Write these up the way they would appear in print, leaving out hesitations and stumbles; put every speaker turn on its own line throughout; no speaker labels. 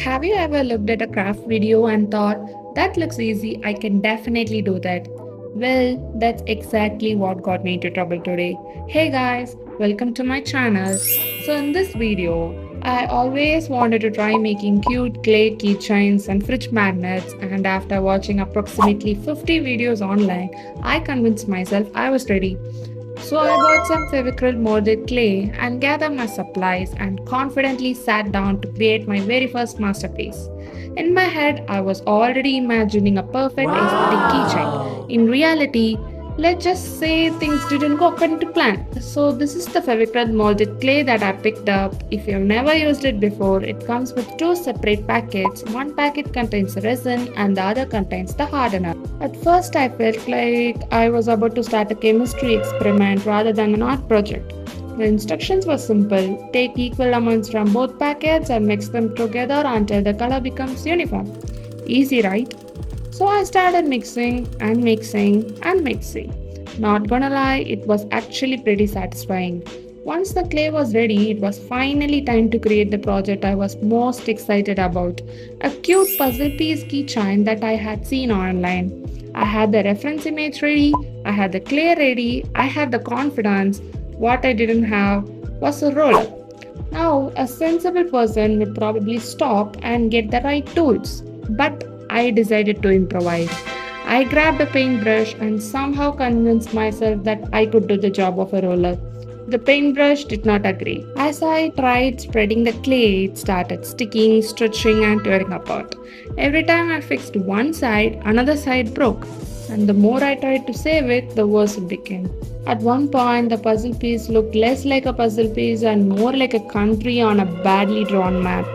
Have you ever looked at a craft video and thought, that looks easy, I can definitely do that? Well, that's exactly what got me into trouble today. Hey guys, welcome to my channel. So in this video, I always wanted to try making cute clay keychains and fridge magnets, and after watching approximately 50 videos online, I convinced myself I was ready. So I bought some Fevicryl Mouldit clay and gathered my supplies and confidently sat down to create my very first masterpiece. In my head, I was already imagining a perfect aesthetic keychain. In reality, let's just say things didn't go according to plan. So this is the Fevicryl Mouldit clay that I picked up. If you've never used it before, it comes with two separate packets. One packet contains resin and the other contains the hardener. At first, I felt like I was about to start a chemistry experiment rather than an art project. The instructions were simple. Take equal amounts from both packets and mix them together until the color becomes uniform. Easy, right? So I started mixing and mixing and mixing. Not gonna lie, it was actually pretty satisfying. Once the clay was ready, it was finally time to create the project I was most excited about. A cute puzzle piece keychain that I had seen online. I had the reference image ready, I had the clay ready, I had the confidence. What I didn't have was a roller. Now, a sensible person would probably stop and get the right tools. But I decided to improvise. I grabbed a paintbrush and somehow convinced myself that I could do the job of a roller. The paintbrush did not agree. As I tried spreading the clay, it started sticking, stretching, and tearing apart. Every time I fixed one side, another side broke. And the more I tried to save it, the worse it became. At one point, the puzzle piece looked less like a puzzle piece and more like a country on a badly drawn map.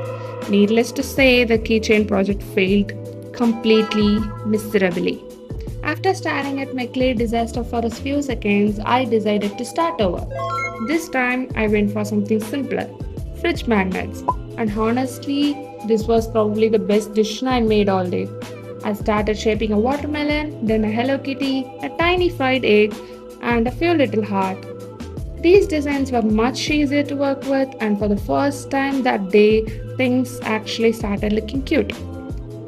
Needless to say, the keychain project failed completely, miserably. After staring at my clay disaster for a few seconds, I decided to start over. This time, I went for something simpler, fridge magnets. And honestly, this was probably the best decision I made all day. I started shaping a watermelon, then a Hello Kitty, a tiny fried egg, and a few little hearts. These designs were much easier to work with, and for the first time that day, things actually started looking cute.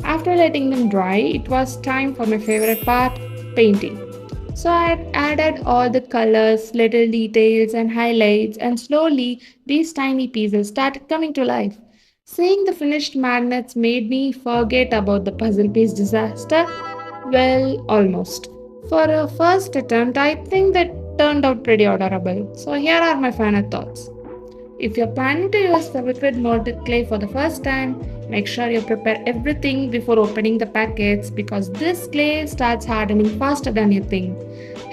After letting them dry, it was time for my favorite part, painting. So I had added all the colors, little details, and highlights, and slowly these tiny pieces started coming to life. Seeing the finished magnets made me forget about the puzzle piece disaster. Well, almost. For a first attempt, I think that turned out pretty adorable. So here are my final thoughts. If you're planning to use Fevicryl Mouldit clay for the first time, make sure you prepare everything before opening the packets because this clay starts hardening faster than you think.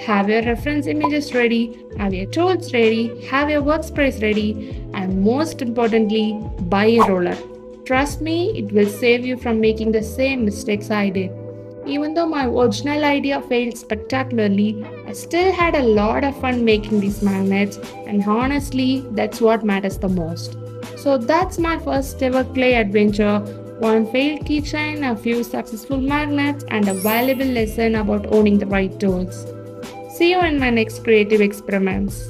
Have your reference images ready, have your tools ready, have your work sprays ready, and most importantly, buy a roller. Trust me, it will save you from making the same mistakes I did. Even though my original idea failed spectacularly, I still had a lot of fun making these magnets, and honestly, that's what matters the most. So that's my first ever clay adventure. One failed keychain, a few successful magnets, and a valuable lesson about owning the right tools. See you in my next creative experiments.